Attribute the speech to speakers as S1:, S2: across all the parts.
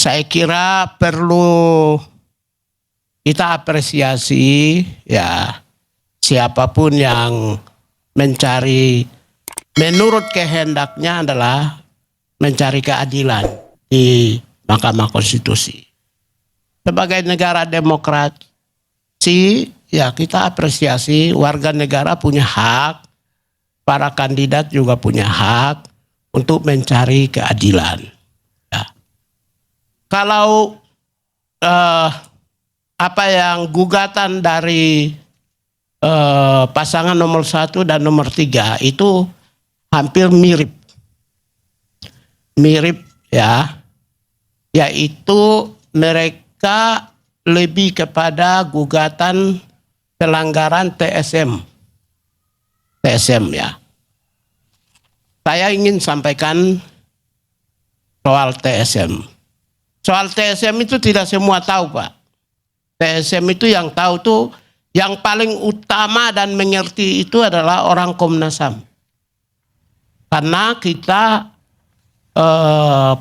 S1: saya kira perlu kita apresiasi ya siapapun yang mencari menurut kehendaknya adalah mencari keadilan di Mahkamah Konstitusi. Sebagai negara demokrasi ya kita apresiasi warga negara punya hak, para kandidat juga punya hak untuk mencari keadilan. Ya. Kalau apa yang gugatan dari pasangan nomor 1 dan nomor 3 itu hampir mirip ya, yaitu mereka lebih kepada gugatan pelanggaran TSM ya. Saya ingin sampaikan soal TSM. Soal TSM itu tidak semua tahu, Pak. TSM itu yang tahu tuh, yang paling utama dan mengerti itu adalah orang Komnas HAM. Karena kita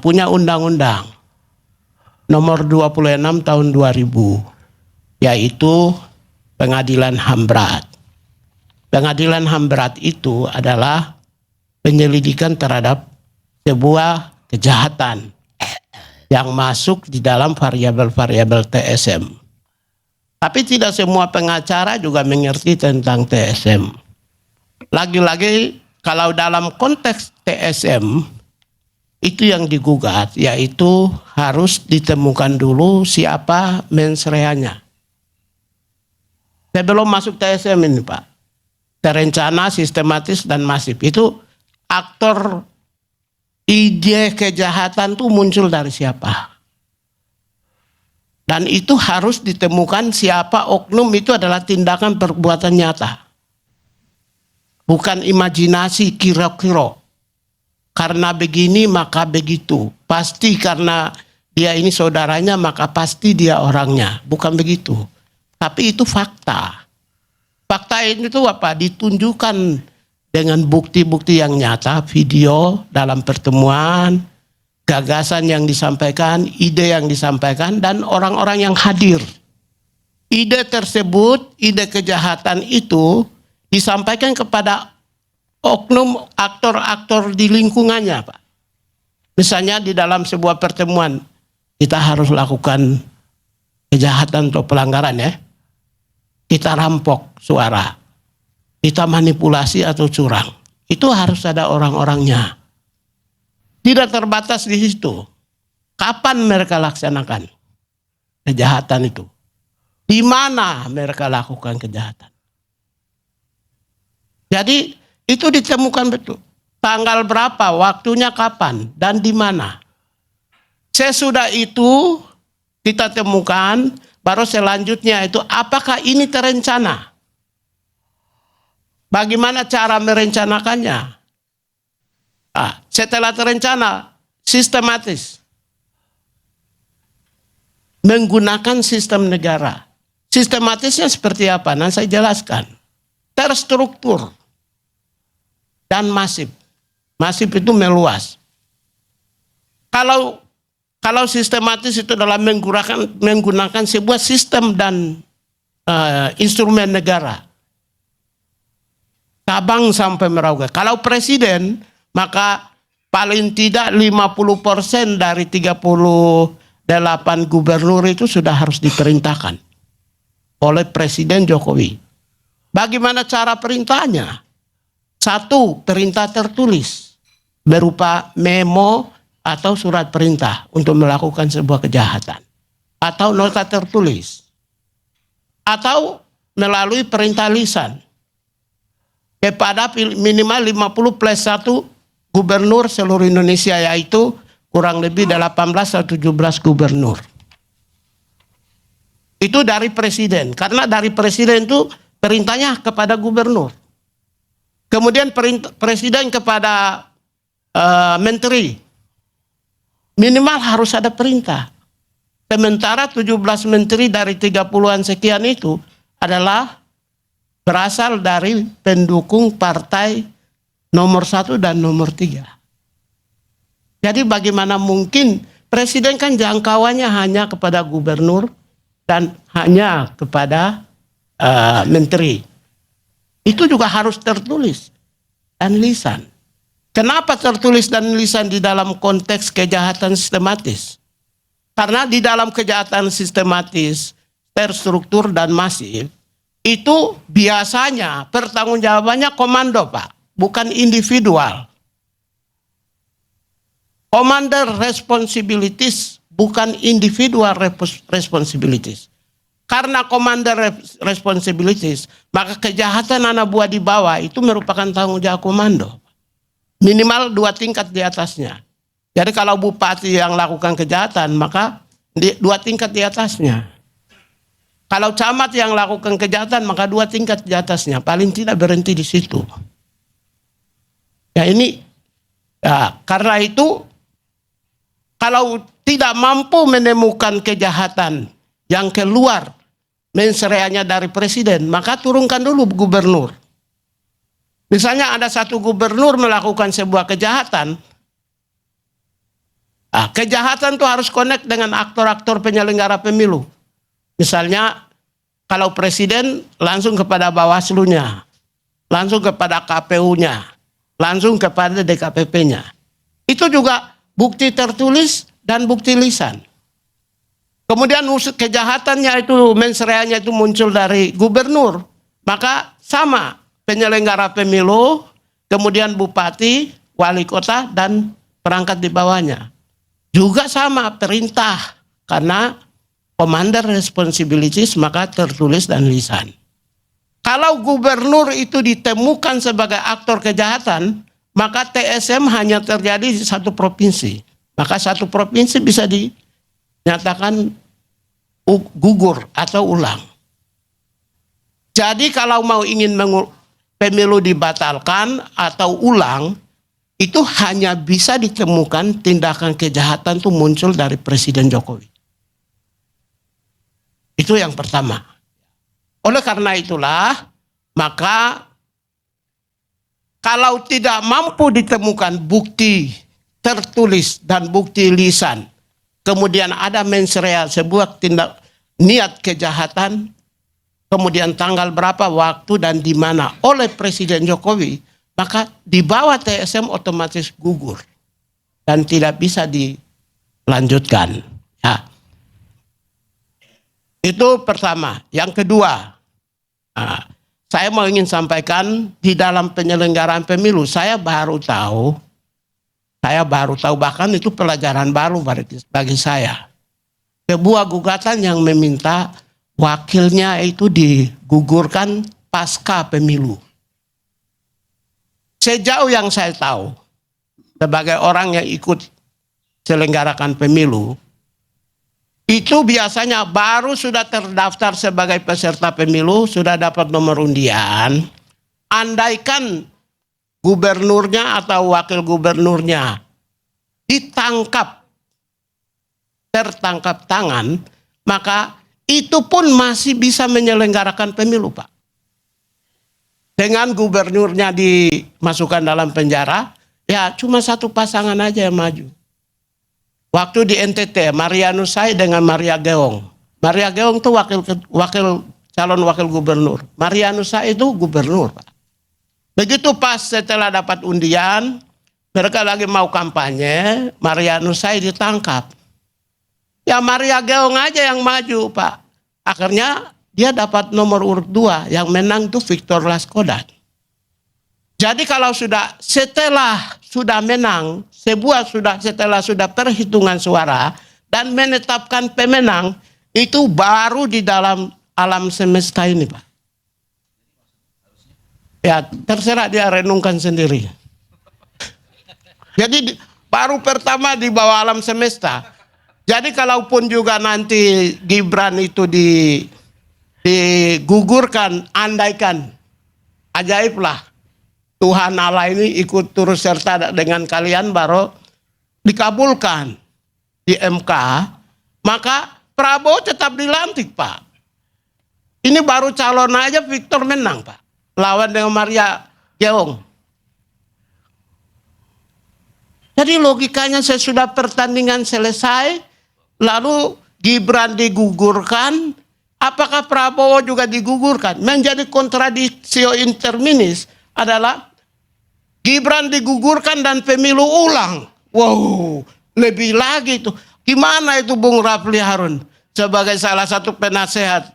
S1: punya undang-undang nomor 26 tahun 2000, yaitu pengadilan HAM berat. Pengadilan HAM berat itu adalah penyelidikan terhadap sebuah kejahatan yang masuk di dalam variabel-variabel TSM. Tapi tidak semua pengacara juga mengerti tentang TSM. Lagi-lagi kalau dalam konteks TSM itu yang digugat, yaitu harus ditemukan dulu siapa mens reanya. Sebelum masuk TSM ini, Pak, terencana, sistematis, dan masif. Itu aktor ide kejahatan itu muncul dari siapa. Dan itu harus ditemukan siapa oknum itu adalah tindakan perbuatan nyata. Bukan imajinasi kira-kira. Karena begini maka begitu. Pasti karena dia ini saudaranya maka pasti dia orangnya. Bukan begitu. Tapi itu fakta. Fakta ini tuh apa? Ditunjukkan dengan bukti-bukti yang nyata, video dalam pertemuan, gagasan yang disampaikan, ide yang disampaikan, dan orang-orang yang hadir. Ide tersebut, ide kejahatan itu disampaikan kepada oknum aktor-aktor di lingkungannya, Pak. Misalnya di dalam sebuah pertemuan, kita harus lakukan kejahatan atau pelanggaran ya. Kita rampok suara, kita manipulasi atau curang. Itu harus ada orang-orangnya. Tidak terbatas di situ. Kapan mereka laksanakan kejahatan itu? Di mana mereka lakukan kejahatan? Jadi itu ditemukan betul. Tanggal berapa, waktunya kapan, dan di mana. Sesudah itu kita temukan, baru selanjutnya itu apakah ini terencana? Bagaimana cara merencanakannya? Setelah terencana, sistematis. Menggunakan sistem negara. Sistematisnya seperti apa? Nanti saya jelaskan. Terstruktur. Dan masif. Masif itu meluas. Kalau sistematis itu adalah menggunakan sebuah sistem dan instrumen negara. Sabang sampai Merauke. Kalau presiden, maka paling tidak 50% dari 38 gubernur itu sudah harus diperintahkan oleh Presiden Jokowi. Bagaimana cara perintahnya? Satu, perintah tertulis berupa memo atau surat perintah untuk melakukan sebuah kejahatan. Atau nota tertulis. Atau melalui perintah lisan. Kepada minimal 50+1 gubernur seluruh Indonesia, yaitu kurang lebih 18 atau 17 gubernur. Itu dari presiden. Karena dari presiden itu perintahnya kepada gubernur. Kemudian presiden kepada menteri. Minimal harus ada perintah. Sementara 17 menteri dari 30-an sekian itu adalah berasal dari pendukung partai nomor 1 dan nomor 3. Jadi bagaimana mungkin Presiden kan jangkauannya hanya kepada gubernur dan hanya kepada menteri. Itu juga harus tertulis dan lisan. Kenapa tertulis dan lisan di dalam konteks kejahatan sistematis? Karena di dalam kejahatan sistematis, terstruktur dan masif, itu biasanya pertanggungjawabannya komando, Pak, bukan individual. Commander responsibilities bukan individual responsibilities. Karena commander responsibilities, maka kejahatan anak buah di bawah itu merupakan tanggung jawab komando. Minimal 2 tingkat di atasnya. Jadi kalau bupati yang lakukan kejahatan, maka 2 tingkat di atasnya. Kalau camat yang lakukan kejahatan, maka 2 tingkat di atasnya. Paling tidak berhenti di situ. Ya ini, ya, karena itu, kalau tidak mampu menemukan kejahatan yang keluar mensereanya dari presiden, maka turunkan dulu gubernur. Misalnya ada satu gubernur melakukan sebuah kejahatan, kejahatan itu harus connect dengan aktor-aktor penyelenggara pemilu. Misalnya kalau presiden langsung kepada Bawaslu-nya, langsung kepada KPU-nya, langsung kepada DKPP-nya. Itu juga bukti tertulis dan bukti lisan. Kemudian kejahatannya itu, mensereanya itu muncul dari gubernur, maka sama penyelenggara pemilu, kemudian bupati, wali kota, dan perangkat di bawahnya. Juga sama perintah, karena commander responsibilities maka tertulis dan lisan. Kalau gubernur itu ditemukan sebagai aktor kejahatan, maka TSM hanya terjadi di satu provinsi. Maka satu provinsi bisa dinyatakan gugur atau ulang. Jadi kalau mau ingin pemilu dibatalkan atau ulang, itu hanya bisa ditemukan tindakan kejahatan itu muncul dari Presiden Jokowi. Itu yang pertama. Oleh karena itulah, maka kalau tidak mampu ditemukan bukti tertulis dan bukti lisan, kemudian ada mensrea sebuah tindak niat kejahatan, kemudian tanggal berapa, waktu, dan di mana oleh Presiden Jokowi, maka di bawah TSM otomatis gugur dan tidak bisa dilanjutkan. Ya. Itu pertama. Yang kedua, saya mau ingin sampaikan di dalam penyelenggaraan pemilu, saya baru tahu bahkan itu pelajaran baru bagi saya. Sebuah gugatan yang meminta wakilnya itu digugurkan pasca pemilu. Sejauh yang saya tahu, sebagai orang yang ikut selenggarakan pemilu, itu biasanya baru sudah terdaftar sebagai peserta pemilu, sudah dapat nomor undian, andaikan gubernurnya atau wakil gubernurnya tertangkap tangan, maka itu pun masih bisa menyelenggarakan pemilu, Pak. Dengan gubernurnya dimasukkan dalam penjara, ya cuma satu pasangan aja yang maju. Waktu di NTT, Marianus Sai dengan Maria Geong. Maria Geong itu calon wakil gubernur. Marianus Sai itu gubernur, Pak. Begitu pas setelah dapat undian, mereka lagi mau kampanye, Marianus Sai ditangkap. Ya Maria Geong aja yang maju, Pak. Akhirnya dia dapat nomor urut 2, yang menang itu Victor Laskodat. Jadi kalau setelah sudah menang, setelah sudah perhitungan suara dan menetapkan pemenang, itu baru di dalam alam semesta ini, Pak. Ya terserah dia renungkan sendiri. Jadi baru pertama di bawah alam semesta. Jadi kalaupun juga nanti Gibran itu digugurkan, andaikan, ajaib lah. Tuhan Allah ini ikut turut serta dengan kalian baru dikabulkan di MK, maka Prabowo tetap dilantik, Pak. Ini baru calon aja Victor menang, Pak. Lawan dengan Maria Geong. Jadi logikanya sesudah pertandingan selesai, lalu Gibran digugurkan, apakah Prabowo juga digugurkan? Menjadi kontradiksi interminis adalah Gibran digugurkan dan pemilu ulang. Wow, lebih lagi itu. Gimana itu Bung Rafli Harun sebagai salah satu penasehat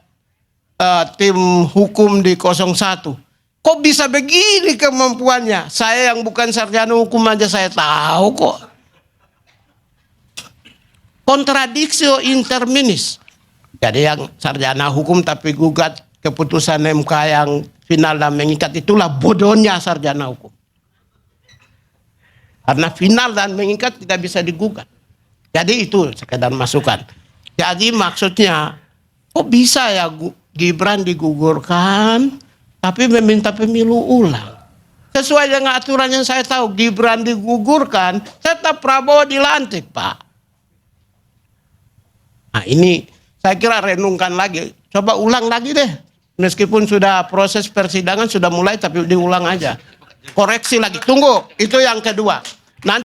S1: tim hukum di 01? Kok bisa begini kemampuannya? Saya yang bukan sarjana hukum aja saya tahu kok. Kontradiksi interminis. Jadi yang sarjana hukum tapi gugat keputusan MK yang final dan mengikat, itulah bodohnya sarjana hukum. Karena final dan mengikat tidak bisa digugat. Jadi itu sekedar masukan. Jadi maksudnya, kok bisa ya Gibran digugurkan, tapi meminta pemilu ulang. Sesuai dengan aturan yang saya tahu, Gibran digugurkan, tetap Prabowo dilantik, Pak. Nah ini saya kira renungkan lagi. Coba ulang lagi deh. Meskipun sudah proses persidangan sudah mulai, tapi diulang aja. Koreksi lagi. Tunggu, itu yang kedua.